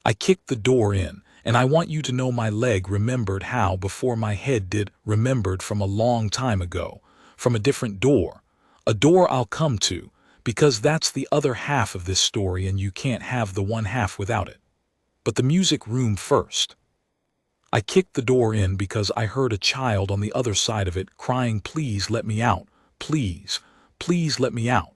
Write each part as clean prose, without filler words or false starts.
I kicked the door in, and I want you to know my leg remembered how before my head did, remembered from a long time ago, from a different door, a door I'll come to, because that's the other half of this story and you can't have the one half without it. But the music room first. I kicked the door in because I heard a child on the other side of it crying, "Please let me out, please, please let me out."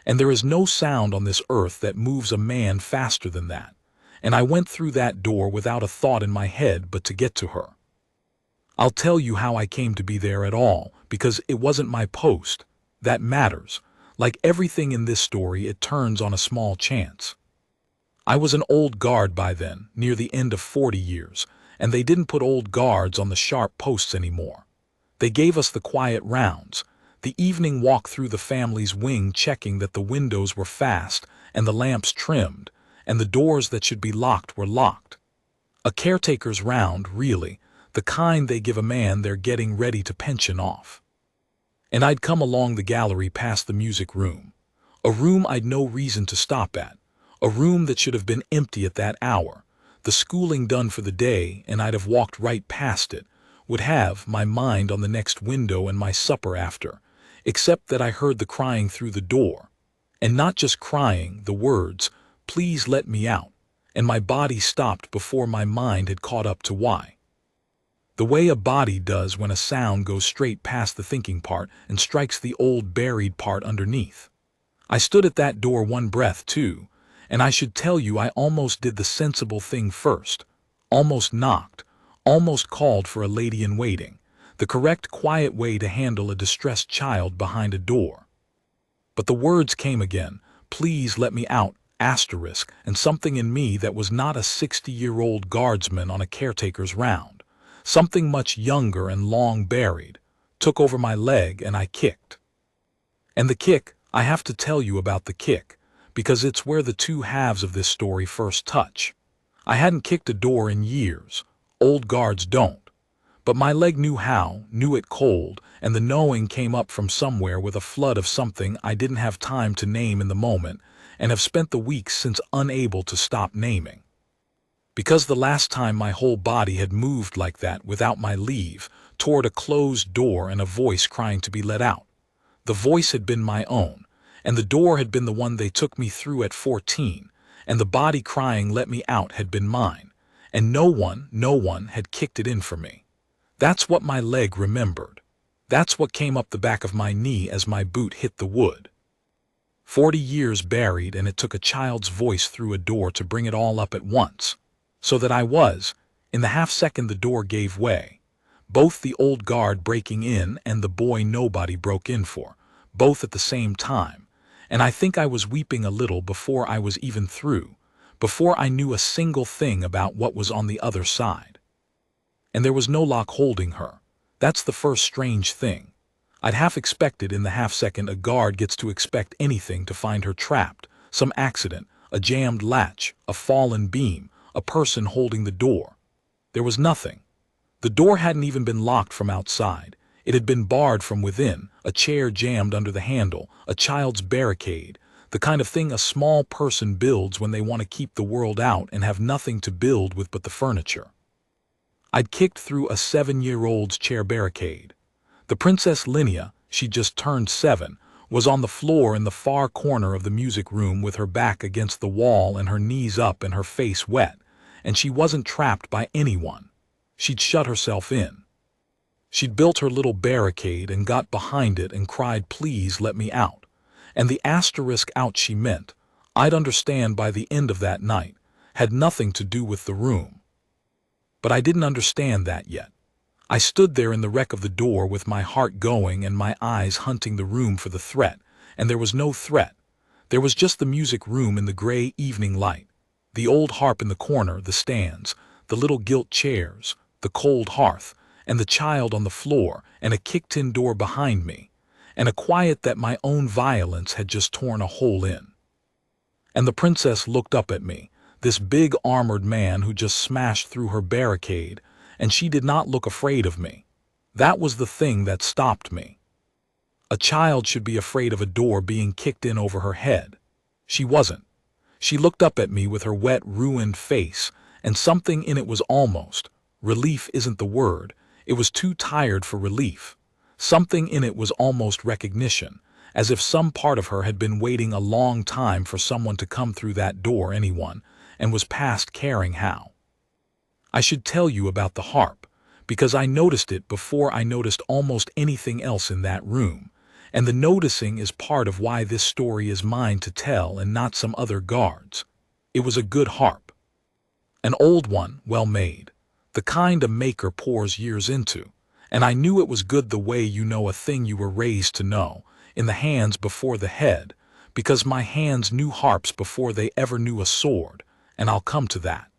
And there is no sound on this earth that moves a man faster than that. And I went through that door without a thought in my head but to get to her. I'll tell you how I came to be there at all, because it wasn't my post. That matters. Like everything in this story, it turns on a small chance. I was an old guard by then, near the end of 40 years, and they didn't put old guards on the sharp posts anymore. They gave us the quiet rounds, the evening walk through the family's wing, checking that the windows were fast and the lamps trimmed, and the doors that should be locked were locked. A caretaker's round, really, the kind they give a man they're getting ready to pension off. And I'd come along the gallery past the music room, a room I'd no reason to stop at, a room that should have been empty at that hour, the schooling done for the day, and I'd have walked right past it, would have my mind on the next window and my supper after, except that I heard the crying through the door, and not just crying, the words, "Please let me out," and my body stopped before my mind had caught up to why. The way a body does when a sound goes straight past the thinking part and strikes the old buried part underneath. I stood at that door one breath too, and I should tell you I almost did the sensible thing first, almost knocked, almost called for a lady in waiting, the correct quiet way to handle a distressed child behind a door. But the words came again, "Please let me out," asterisk, and something in me that was not a 60-year-old guardsman on a caretaker's round, something much younger and long buried, took over my leg and I kicked. And the kick, I have to tell you about the kick, because it's where the two halves of this story first touch. I hadn't kicked a door in years. Old guards don't. But my leg knew how, knew it cold, and the knowing came up from somewhere with a flood of something I didn't have time to name in the moment, and have spent the weeks since unable to stop naming. Because the last time my whole body had moved like that without my leave, toward a closed door and a voice crying to be let out. The voice had been my own, and the door had been the one they took me through at 14, and the body crying "let me out" had been mine, and no one had kicked it in for me. That's what my leg remembered. That's what came up the back of my knee as my boot hit the wood. 40 years buried, and it took a child's voice through a door to bring it all up at once. So that I was, in the half-second the door gave way, both the old guard breaking in and the boy nobody broke in for, both at the same time, and I think I was weeping a little before I was even through, before I knew a single thing about what was on the other side. And there was no lock holding her. That's the first strange thing. I'd half expected in the half-second a guard gets to expect anything to find her trapped, some accident, a jammed latch, a fallen beam, a person holding the door. There was nothing. The door hadn't even been locked from outside. It had been barred from within, a chair jammed under the handle, a child's barricade, the kind of thing a small person builds when they want to keep the world out and have nothing to build with but the furniture. I'd kicked through a 7-year-old's chair barricade. The Princess Linnea, she'd just turned 7, was on the floor in the far corner of the music room with her back against the wall and her knees up and her face wet, and she wasn't trapped by anyone. She'd shut herself in. She'd built her little barricade and got behind it and cried, "Please let me out." And the asterisk out she meant, I'd understand by the end of that night, had nothing to do with the room. But I didn't understand that yet. I stood there in the wreck of the door with my heart going and my eyes hunting the room for the threat, and there was no threat. There was just the music room in the gray evening light, the old harp in the corner, the stands, the little gilt chairs, the cold hearth, and the child on the floor, and a kicked-in door behind me, and a quiet that my own violence had just torn a hole in. And the princess looked up at me, this big armored man who just smashed through her barricade, and she did not look afraid of me. That was the thing that stopped me. A child should be afraid of a door being kicked in over her head. She wasn't. She looked up at me with her wet, ruined face, and something in it was almost, relief isn't the word, it was too tired for relief. Something in it was almost recognition, as if some part of her had been waiting a long time for someone to come through that door, anyone, and was past caring how. I should tell you about the harp, because I noticed it before I noticed almost anything else in that room, and the noticing is part of why this story is mine to tell and not some other guard's. It was a good harp. An old one, well made, the kind a maker pours years into, and I knew it was good the way you know a thing you were raised to know, in the hands before the head, because my hands knew harps before they ever knew a sword, and I'll come to that.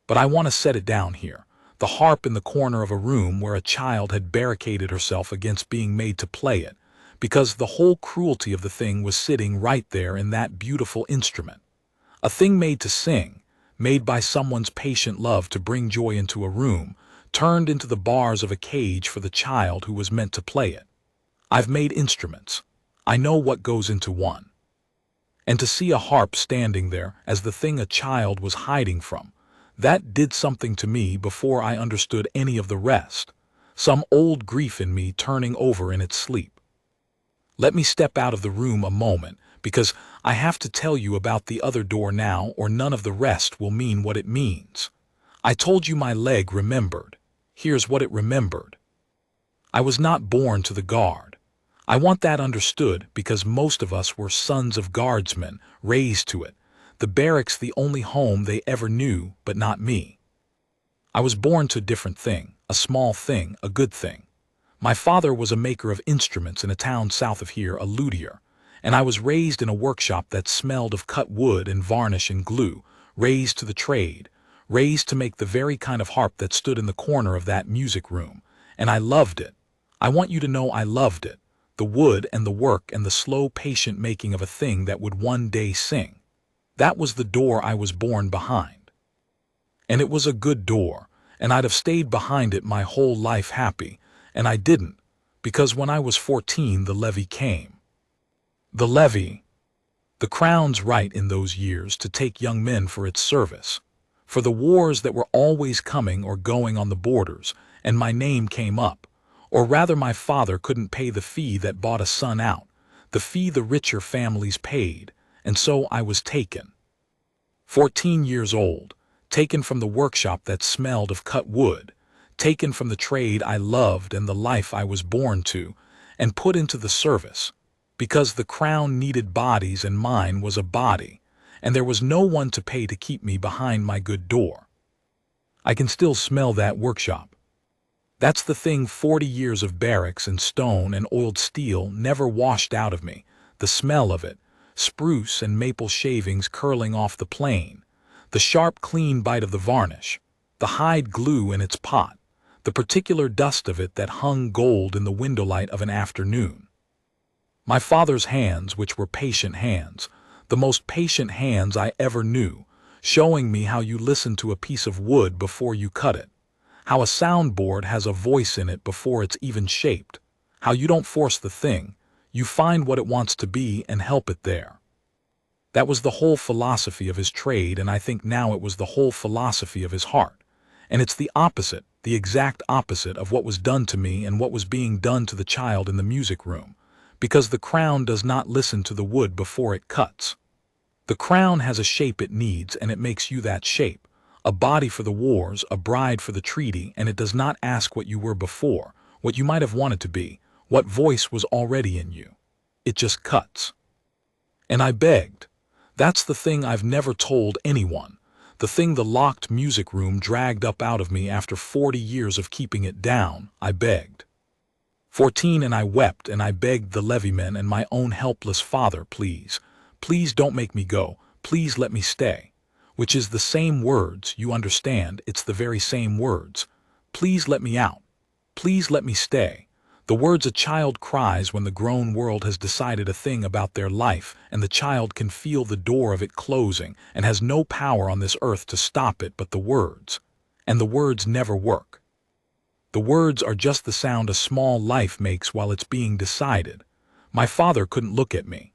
But I want to set it down here, the harp in the corner of a room where a child had barricaded herself against being made to play it, because the whole cruelty of the thing was sitting right there in that beautiful instrument. A thing made to sing, made by someone's patient love to bring joy into a room, turned into the bars of a cage for the child who was meant to play it. I've made instruments. I know what goes into one. And to see a harp standing there as the thing a child was hiding from, that did something to me before I understood any of the rest, some old grief in me turning over in its sleep. Let me step out of the room a moment, because I have to tell you about the other door now, or none of the rest will mean what it means. I told you my leg remembered. Here's what it remembered. I was not born to the guard. I want that understood, because most of us were sons of guardsmen, raised to it. The barracks the only home they ever knew, but not me. I was born to a different thing, a small thing, a good thing. My father was a maker of instruments in a town south of here, a luthier, and I was raised in a workshop that smelled of cut wood and varnish and glue, raised to the trade, raised to make the very kind of harp that stood in the corner of that music room, and I loved it. I want you to know I loved it, the wood and the work and the slow, patient making of a thing that would one day sing. That was the door I was born behind. And it was a good door, and I'd have stayed behind it my whole life happy, and I didn't, because when I was 14 the levy came. The levy. The Crown's right in those years to take young men for its service, for the wars that were always coming or going on the borders, and my name came up, or rather my father couldn't pay the fee that bought a son out, the fee the richer families paid, and so I was taken. 14 years old, taken from the workshop that smelled of cut wood, taken from the trade I loved and the life I was born to, and put into the service, because the Crown needed bodies and mine was a body, and there was no one to pay to keep me behind my good door. I can still smell that workshop. That's the thing 40 years of barracks and stone and oiled steel never washed out of me, the smell of it, spruce and maple shavings curling off the plane, the sharp clean bite of the varnish, the hide glue in its pot, the particular dust of it that hung gold in the window light of an afternoon. My father's hands, which were patient hands, the most patient hands I ever knew, showing me how you listen to a piece of wood before you cut it, how a soundboard has a voice in it before it's even shaped, how you don't force the thing, you find what it wants to be and help it there. That was the whole philosophy of his trade, and I think now it was the whole philosophy of his heart. And it's the opposite, the exact opposite of what was done to me and what was being done to the child in the music room, because the Crown does not listen to the wood before it cuts. The Crown has a shape it needs, and it makes you that shape, a body for the wars, a bride for the treaty, and it does not ask what you were before, what you might have wanted to be, what voice was already in you. It just cuts. And I begged. That's the thing I've never told anyone, the thing the locked music room dragged up out of me after 40 years of keeping it down. I begged. 14, and I wept, and I begged the levymen and my own helpless father, please, please don't make me go, please let me stay, which is the same words, you understand, it's the very same words. Please let me out, please let me stay, the words a child cries when the grown world has decided a thing about their life and the child can feel the door of it closing and has no power on this earth to stop it but the words. And the words never work. The words are just the sound a small life makes while it's being decided. My father couldn't look at me.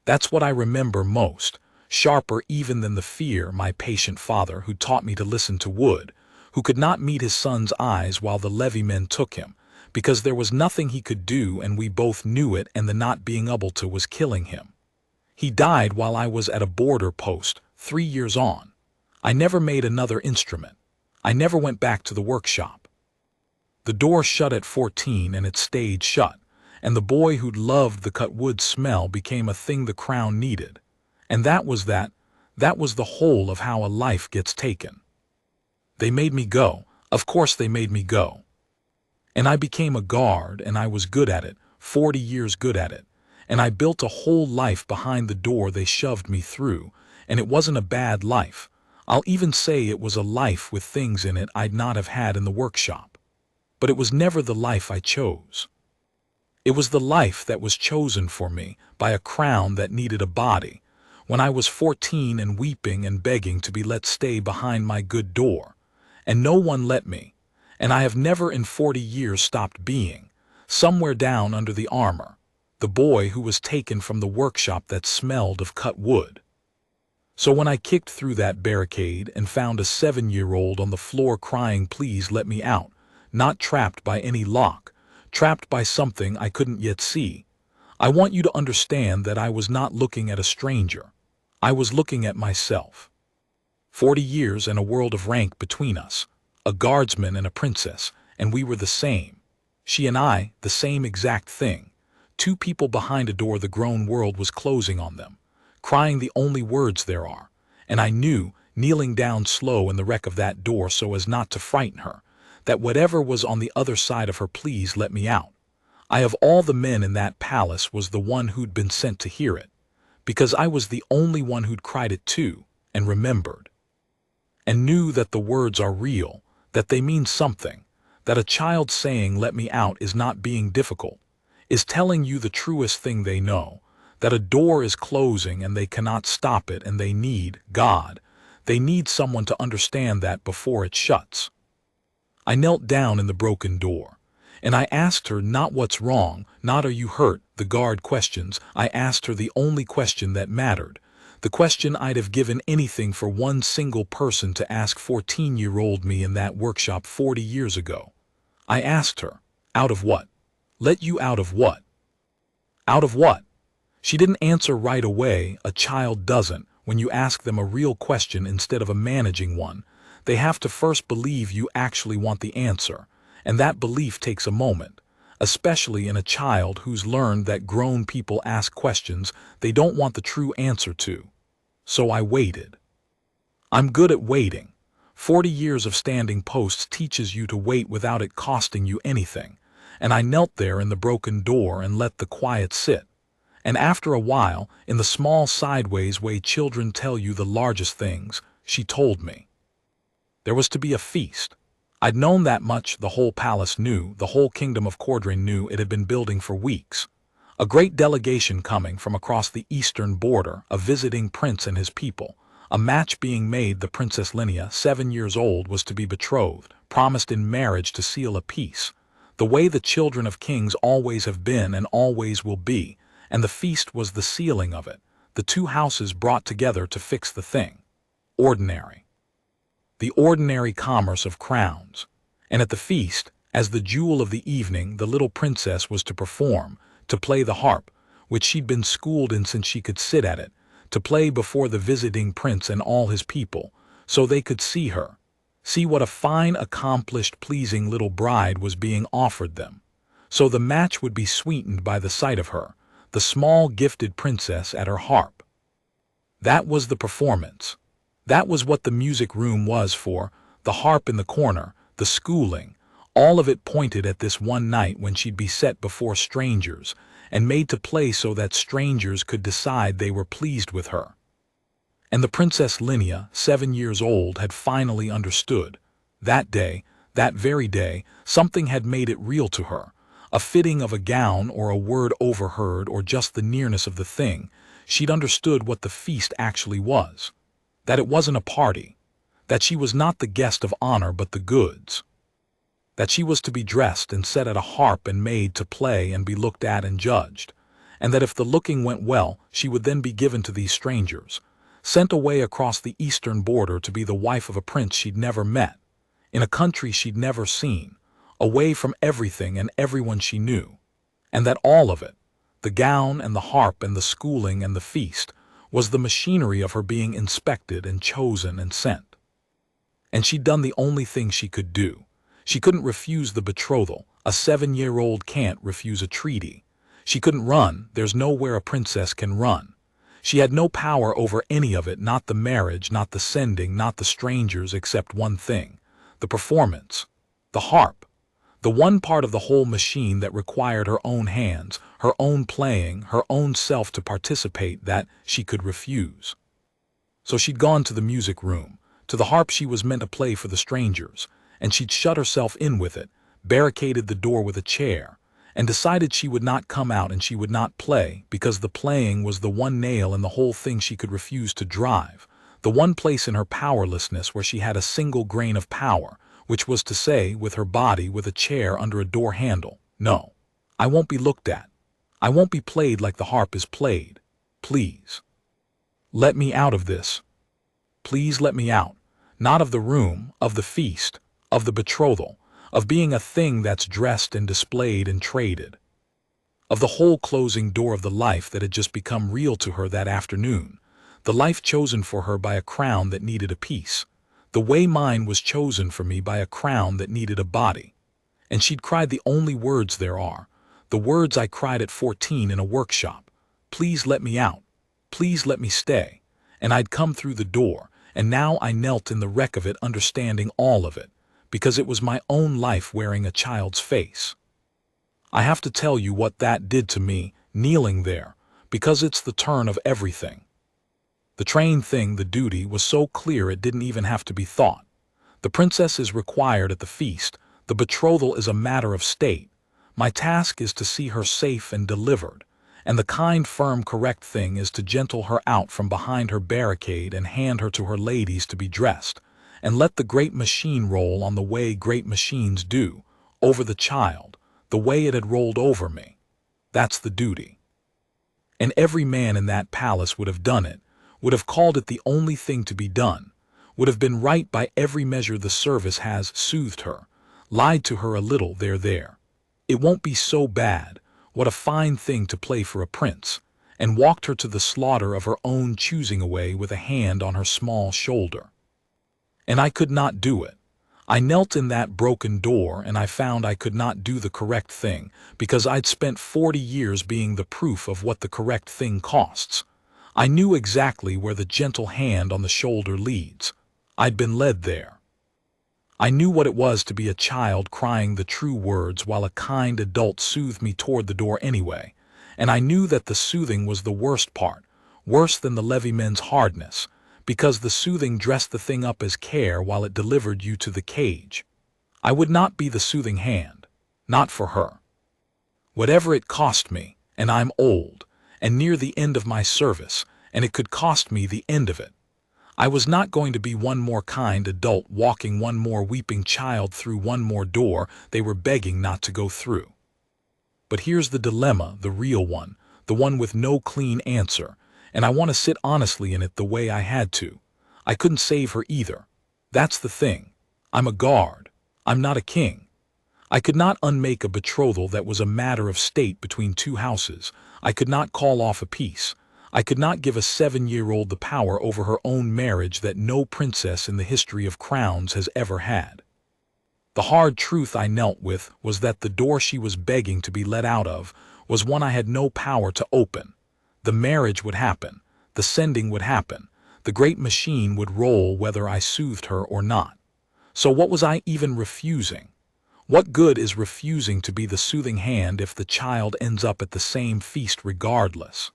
That's what I remember most, sharper even than the fear my patient father who taught me to listen to would, who could not meet his son's eyes while the levy men took him, because there was nothing he could do and we both knew it, and the not being able to was killing him. He died while I was at a border post, 3 years on. I never made another instrument. I never went back to the workshop. The door shut at 14 and it stayed shut, and the boy who'd loved the cut wood smell became a thing the crown needed. And that was the whole of how a life gets taken. They made me go. Of course they made me go. And I became a guard, and I was good at it, 40 years good at it. And I built a whole life behind the door they shoved me through, and it wasn't a bad life. I'll even say it was a life with things in it I'd not have had in the workshop. But it was never the life I chose. It was the life that was chosen for me by a crown that needed a body, when I was 14 and weeping and begging to be let stay behind my good door. And no one let me, and I have never in 40 years stopped being, somewhere down under the armor, the boy who was taken from the workshop that smelled of cut wood. So when I kicked through that barricade and found a 7-year-old on the floor crying, "Please let me out," not trapped by any lock, trapped by something I couldn't yet see, I want you to understand that I was not looking at a stranger. I was looking at myself. 40 years and a world of rank between us, a guardsman and a princess, and we were the same. She and I, the same exact thing. 2 people behind a door the grown world was closing on them, crying the only words there are, and I knew, kneeling down slow in the wreck of that door so as not to frighten her, that whatever was on the other side of her, "Please let me out." I of all the men in that palace was the one who'd been sent to hear it, because I was the only one who'd cried it too, and remembered. And knew that the words are real, that they mean something, that a child saying "let me out" is not being difficult, is telling you the truest thing they know, that a door is closing and they cannot stop it, and they need God. They need someone to understand that before it shuts. I knelt down in the broken door, and I asked her not what's wrong, not "are you hurt," the guard questions. I asked her the only question that mattered, the question I'd have given anything for one single person to ask 14-year-old me in that workshop 40 years ago. I asked her, "Out of what? Let you out of what? Out of what?" She didn't answer right away. A child doesn't. When you ask them a real question instead of a managing one, they have to first believe you actually want the answer, and that belief takes a moment, especially in a child who's learned that grown people ask questions they don't want the true answer to. So I waited. I'm good at waiting. 40 years of standing posts teaches you to wait without it costing you anything, and I knelt there in the broken door and let the quiet sit. And after a while, in the small sideways way children tell you the largest things, she told me. There was to be a feast. I'd known that much. The whole palace knew, the whole kingdom of Cordran knew. It had been building for weeks. A great delegation coming from across the eastern border, a visiting prince and his people, a match being made. The Princess Linnea, 7 years old, was to be betrothed, promised in marriage to seal a peace, the way the children of kings always have been and always will be, and the feast was the sealing of it, the 2 houses brought together to fix the thing. Ordinary. The ordinary commerce of crowns. And at the feast, as the jewel of the evening, the little princess was to perform, to play the harp, which she'd been schooled in since she could sit at it, to play before the visiting prince and all his people, so they could see her, see what a fine, accomplished, pleasing little bride was being offered them. So the match would be sweetened by the sight of her, the small gifted princess at her harp. That was the performance. That was what the music room was for, the harp in the corner, the schooling, all of it pointed at this one night when she'd be set before strangers and made to play so that strangers could decide they were pleased with her. And the Princess Linnea, 7 years old, had finally understood. That day, that very day, something had made it real to her, a fitting of a gown or a word overheard or just the nearness of the thing. She'd understood what the feast actually was. That it wasn't a party, that she was not the guest of honor but the goods, that she was to be dressed and set at a harp and made to play and be looked at and judged, and that if the looking went well she would then be given to these strangers, sent away across the eastern border to be the wife of a prince she'd never met, in a country she'd never seen, away from everything and everyone she knew. And that all of it, the gown and the harp and the schooling and the feast, was the machinery of her being inspected and chosen and sent. And she'd done the only thing she could do. She couldn't refuse the betrothal. A 7-year-old can't refuse a treaty. She couldn't run. There's nowhere a princess can run. She had no power over any of it, not the marriage, not the sending, not the strangers, except one thing: the performance, the harp, the one part of the whole machine that required her own hands, her own playing, her own self to participate, that she could refuse. So she'd gone to the music room, to the harp she was meant to play for the strangers, and she'd shut herself in with it, barricaded the door with a chair, and decided she would not come out and she would not play, because the playing was the one nail in the whole thing she could refuse to drive, the one place in her powerlessness where she had a single grain of power, which was to say, with her body, with a chair under a door handle, "No, I won't be looked at. I won't be played like the harp is played. Please. Let me out of this. Please let me out. Not of the room, of the feast, of the betrothal, of being a thing that's dressed and displayed and traded. Of the whole closing door of the life that had just become real to her that afternoon, the life chosen for her by a crown that needed a piece, the way mine was chosen for me by a crown that needed a body." And she'd cried the only words there are, the words I cried at 14 in a workshop: "Please let me out. Please let me stay." And I'd come through the door, and now I knelt in the wreck of it, understanding all of it, because it was my own life wearing a child's face. I have to tell you what that did to me, kneeling there, because it's the turn of everything. The train thing, the duty, was so clear it didn't even have to be thought. The princess is required at the feast. The betrothal is a matter of state. My task is to see her safe and delivered, and the kind, firm, correct thing is to gentle her out from behind her barricade and hand her to her ladies to be dressed, and let the great machine roll on the way great machines do, over the child, the way it had rolled over me. That's the duty. And every man in that palace would have done it, would have called it the only thing to be done, would have been right by every measure. The service has soothed her, lied to her a little there. It won't be so bad. What a fine thing to play for a prince, and walked her to the slaughter of her own choosing away with a hand on her small shoulder. And I could not do it. I knelt in that broken door, and I found I could not do the correct thing, because I'd spent 40 years being the proof of what the correct thing costs. I knew exactly where the gentle hand on the shoulder leads. I'd been led there. I knew what it was to be a child crying the true words while a kind adult soothed me toward the door anyway, and I knew that the soothing was the worst part, worse than the levy men's hardness, because the soothing dressed the thing up as care while it delivered you to the cage. I would not be the soothing hand, not for her. Whatever it cost me, and I'm old, and near the end of my service, and it could cost me the end of it. I was not going to be one more kind adult walking one more weeping child through one more door they were begging not to go through. But here's the dilemma, the real one, the one with no clean answer, and I want to sit honestly in it the way I had to. I couldn't save her either. That's the thing. I'm a guard. I'm not a king. I could not unmake a betrothal that was a matter of state between two houses. I could not call off a peace. I could not give a 7-year-old the power over her own marriage that no princess in the history of crowns has ever had. The hard truth I knelt with was that the door she was begging to be let out of was one I had no power to open. The marriage would happen. The sending would happen. The great machine would roll whether I soothed her or not. So what was I even refusing? What good is refusing to be the soothing hand if the child ends up at the same feast regardless?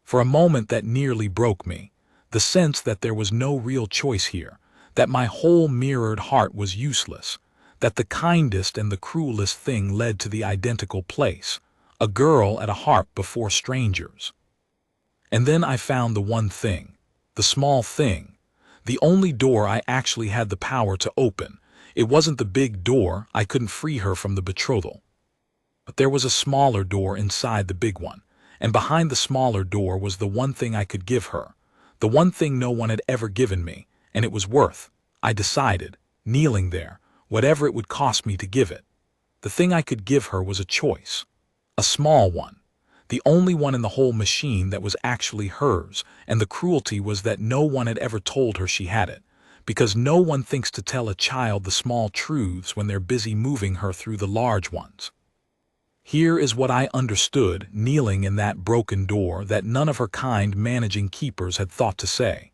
For a moment that nearly broke me, the sense that there was no real choice here, that my whole mirrored heart was useless, that the kindest and the cruelest thing led to the identical place, a girl at a harp before strangers. And then I found the one thing, the small thing, the only door I actually had the power to open. It wasn't the big door. I couldn't free her from the betrothal. But there was a smaller door inside the big one, and behind the smaller door was the one thing I could give her, The one thing no one had ever given me, and it was worth, I decided, kneeling there, whatever it would cost me to give it. The thing I could give her was a choice. A small one. The only one in the whole machine that was actually hers, and the cruelty was that no one had ever told her she had it, because no one thinks to tell a child the small truths when they're busy moving her through the large ones. Here is what I understood, kneeling in that broken door, that none of her kind managing keepers had thought to say.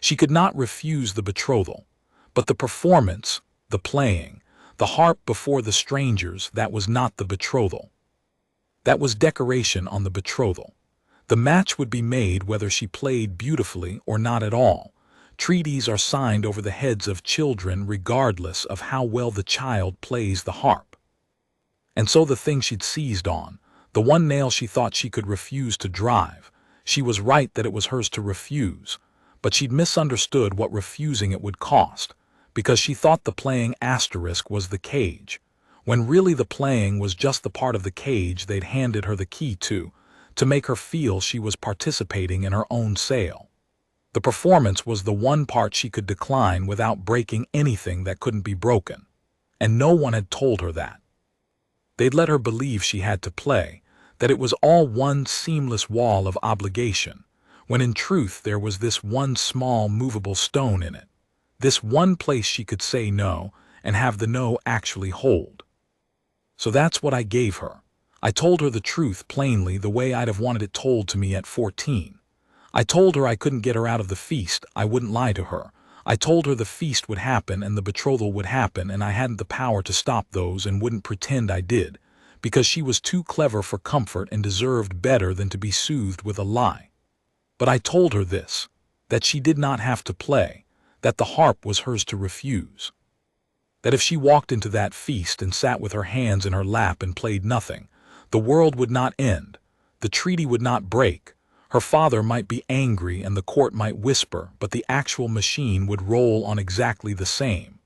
She could not refuse the betrothal, but the performance, the playing, the harp before the strangers, that was not the betrothal. That was decoration on the betrothal. The match would be made whether she played beautifully or not at all. Treaties are signed over the heads of children regardless of how well the child plays the harp. And so the thing she'd seized on, the one nail she thought she could refuse to drive, she was right that it was hers to refuse, but she'd misunderstood what refusing it would cost, because she thought the playing asterisk was the cage, when really the playing was just the part of the cage they'd handed her the key to make her feel she was participating in her own sale. The performance was the one part she could decline without breaking anything that couldn't be broken, and no one had told her that. They'd let her believe she had to play, that it was all one seamless wall of obligation, when in truth there was this one small movable stone in it, this one place she could say no and have the no actually hold. So that's what I gave her. I told her the truth plainly, the way I'd have wanted it told to me at 14. I told her I couldn't get her out of the feast. I wouldn't lie to her. I told her the feast would happen and the betrothal would happen, and I hadn't the power to stop those and wouldn't pretend I did, because she was too clever for comfort and deserved better than to be soothed with a lie. But I told her this, that she did not have to play, that the harp was hers to refuse. That if she walked into that feast and sat with her hands in her lap and played nothing, the world would not end, the treaty would not break. Her father might be angry and the court might whisper, but the actual machine would roll on exactly the same.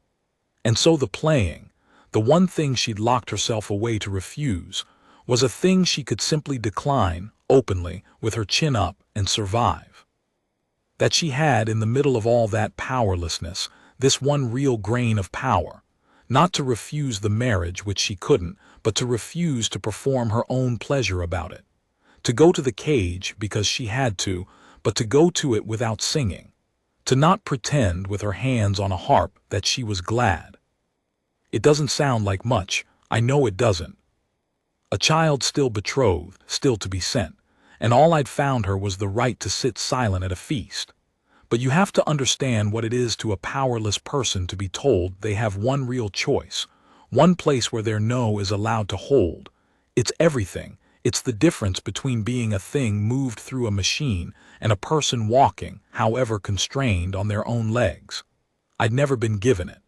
And so the playing, the one thing she'd locked herself away to refuse, was a thing she could simply decline, openly, with her chin up, and survive. That she had, in the middle of all that powerlessness, this one real grain of power, not to refuse the marriage, which she couldn't, but to refuse to perform her own pleasure about it. To go to the cage because she had to, but to go to it without singing. To not pretend with her hands on a harp that she was glad. It doesn't sound like much, I know it doesn't. A child still betrothed, still to be sent, and all I'd found her was the right to sit silent at a feast. But you have to understand what it is to a powerless person to be told they have one real choice, one place where their no is allowed to hold. It's everything. It's the difference between being a thing moved through a machine and a person walking, however constrained, on their own legs. I'd never been given it.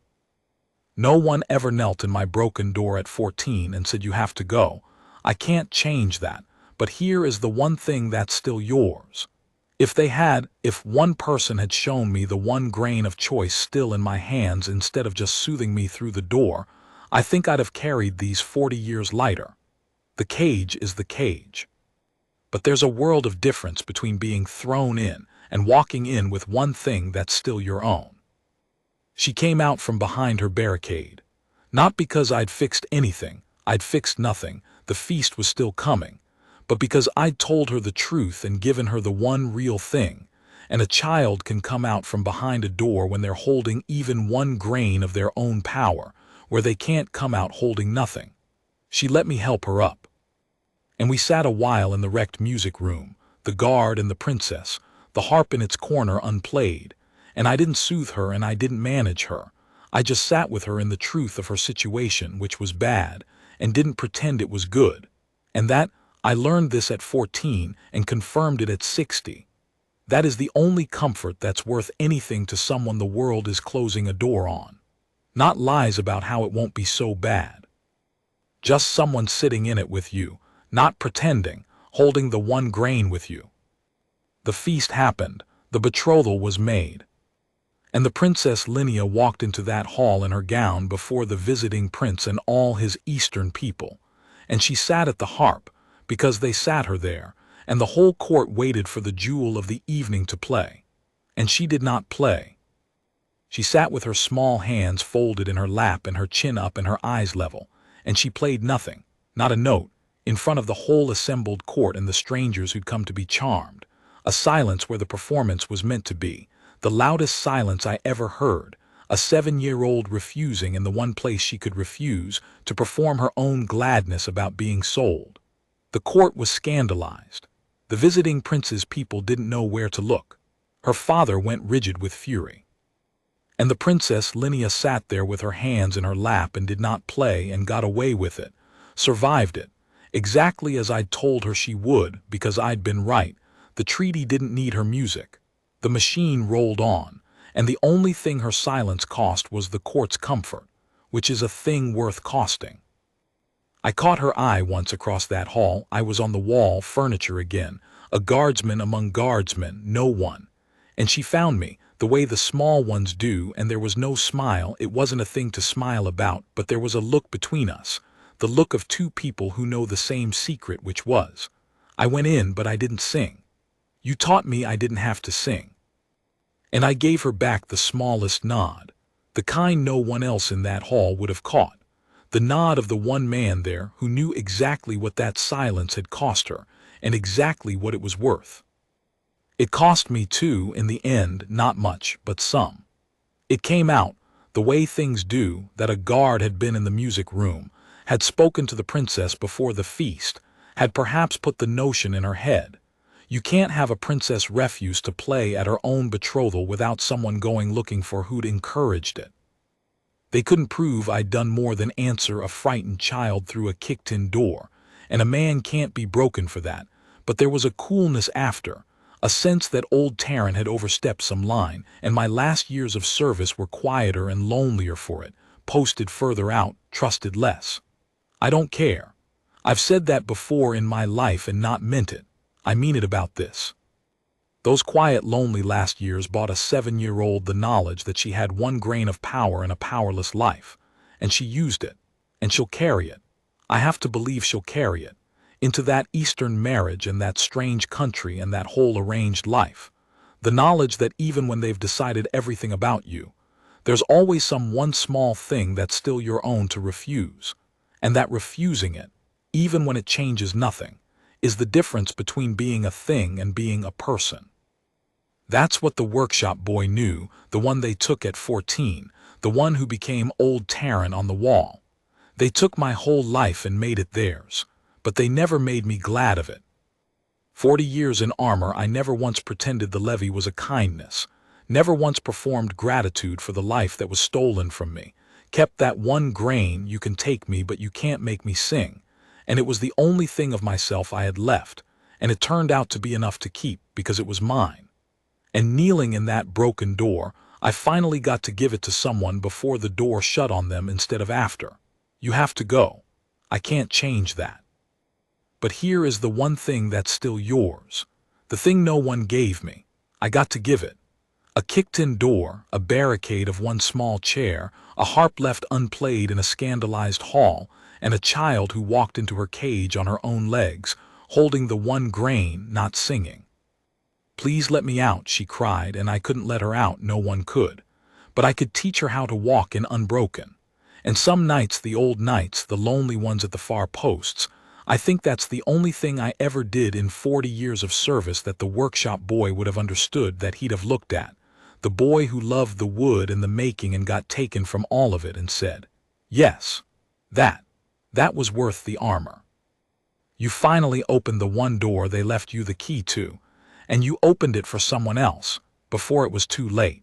No one ever knelt in my broken door at 14 and said you have to go. I can't change that, but here is the one thing that's still yours. If one person had shown me the one grain of choice still in my hands instead of just soothing me through the door, I think I'd have carried these 40 years lighter. The cage is the cage. But there's a world of difference between being thrown in and walking in with one thing that's still your own. She came out from behind her barricade. Not because I'd fixed anything, I'd fixed nothing, the feast was still coming, but because I'd told her the truth and given her the one real thing, and a child can come out from behind a door when they're holding even one grain of their own power, where they can't come out holding nothing. She let me help her up. And we sat a while in the wrecked music room, the guard and the princess, the harp in its corner unplayed, and I didn't soothe her and I didn't manage her. I just sat with her in the truth of her situation, which was bad, and didn't pretend it was good. And that, I learned this at 14 and confirmed it at 60. That is the only comfort that's worth anything to someone the world is closing a door on. Not lies about how it won't be so bad. Just someone sitting in it with you, not pretending, holding the one grain with you. The feast happened, the betrothal was made. And the Princess Linnea walked into that hall in her gown before the visiting prince and all his eastern people, and she sat at the harp, because they sat her there, and the whole court waited for the jewel of the evening to play. And she did not play. She sat with her small hands folded in her lap and her chin up and her eyes level, and she played nothing, not a note, in front of the whole assembled court and the strangers who'd come to be charmed. A silence where the performance was meant to be, the loudest silence I ever heard, a 7-year-old refusing in the one place she could refuse to perform her own gladness about being sold. The court was scandalized. The visiting prince's people didn't know where to look. Her father went rigid with fury. And the Princess Linnea sat there with her hands in her lap and did not play and got away with it, survived it, exactly as I'd told her she would because I'd been right. The treaty didn't need her music. The machine rolled on, and the only thing her silence cost was the court's comfort, which is a thing worth costing. I caught her eye once across that hall. I was on the wall, furniture again, a guardsman among guardsmen, no one. And she found me, the way the small ones do, and there was no smile. It wasn't a thing to smile about, but there was a look between us, the look of two people who know the same secret, which was, I went in, but I didn't sing. You taught me I didn't have to sing. And I gave her back the smallest nod, the kind no one else in that hall would have caught, the nod of the one man there who knew exactly what that silence had cost her and exactly what it was worth. It cost me too, in the end, not much, but some. It came out, the way things do, that a guard had been in the music room, had spoken to the princess before the feast, had perhaps put the notion in her head. You can't have a princess refuse to play at her own betrothal without someone going looking for who'd encouraged it. They couldn't prove I'd done more than answer a frightened child through a kicked-in door, and a man can't be broken for that, but there was a coolness after, a sense that old Tarrant had overstepped some line, and my last years of service were quieter and lonelier for it, posted further out, trusted less. I don't care. I've said that before in my life and not meant it. I mean it about this. Those quiet, lonely last years bought a 7-year-old the knowledge that she had 1 grain of power in a powerless life, and she used it, and she'll carry it. I have to believe she'll carry it into that Eastern marriage and that strange country and that whole arranged life. The knowledge that even when they've decided everything about you, there's always some one small thing that's still your own to refuse, and that refusing it, even when it changes nothing, is the difference between being a thing and being a person. That's what the workshop boy knew, the one they took at 14, the one who became old Tarrant on the wall. They took my whole life and made it theirs, but they never made me glad of it. 40 years in armor, I never once pretended the levy was a kindness, never once performed gratitude for the life that was stolen from me, kept that 1 grain, you can take me but you can't make me sing, and it was the only thing of myself I had left, and it turned out to be enough to keep because it was mine. And kneeling in that broken door, I finally got to give it to someone before the door shut on them instead of after. You have to go. I can't change that. But here is the one thing that's still yours, the thing no one gave me. I got to give it. A kicked-in door, a barricade of 1 small chair, a harp left unplayed in a scandalized hall, and a child who walked into her cage on her own legs, holding the 1 grain, not singing. Please let me out, she cried, and I couldn't let her out, no one could. But I could teach her how to walk in unbroken. And some nights, the old nights, the lonely ones at the far posts, I think that's the only thing I ever did in 40 years of service that the workshop boy would have understood, that he'd have looked at. The boy who loved the wood and the making and got taken from all of it and said, yes, that was worth the armor. You finally opened the 1 door they left you the key to, and you opened it for someone else, before it was too late.